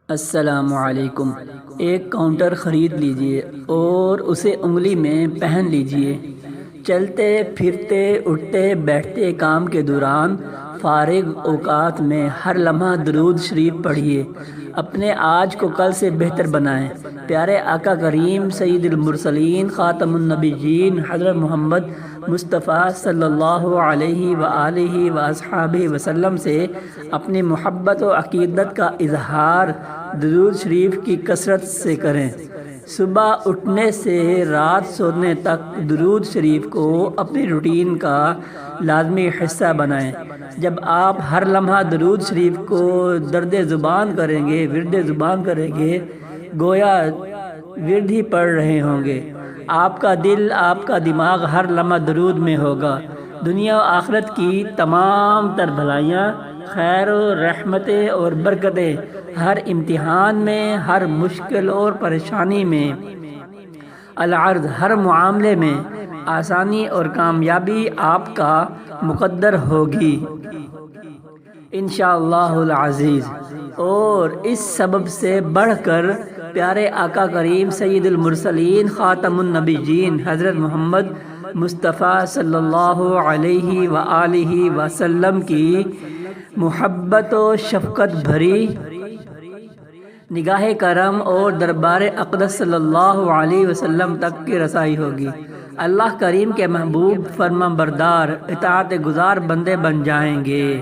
السلام علیکم۔ ایک کاؤنٹر خرید لیجئے اور اسے انگلی میں پہن لیجئے۔ چلتے پھرتے اٹھتے بیٹھتے کام کے دوران فارغ اوقات میں ہر لمحہ درود شریف پڑھیے۔ اپنے آج کو کل سے بہتر بنائیں۔ پیارے آقا کریم سید المرسلین خاتم النبیین حضرت محمد مصطفیٰ صلی اللہ علیہ وآلہ وصحبہ وسلم سے اپنی محبت و عقیدت کا اظہار درود شریف کی کثرت سے کریں۔ صبح اٹھنے سے رات سونے تک درود شریف کو اپنی روٹین کا لازمی حصہ بنائیں۔ جب آپ ہر لمحہ درود شریف کو درد زبان کریں گے، ورد زبان کریں گے، گویا ورد ہی پڑھ رہے ہوں گے۔ آپ کا دل، آپ کا دماغ ہر لمحہ درود میں ہوگا۔ دنیا و آخرت کی تمام تر بھلائیاں، خیر و رحمتیں اور برکتیں ہر امتحان میں، ہر مشکل اور پریشانی میں، العرض ہر معاملے میں آسانی اور کامیابی آپ کا مقدر ہوگی انشاءاللہ العزیز۔ اور اس سبب سے بڑھ کر پیارے آقا کریم سید المرسلین خاتم النبیین حضرت محمد مصطفیٰ صلی اللہ علیہ وآلہ وسلم کی محبت و شفقت بھری نگاہ کرم اور دربار اقدس صلی اللہ علیہ وسلم تک کی رسائی ہوگی۔ اللہ کریم کے محبوب فرما بردار، اطاعت گزار بندے بن جائیں گے۔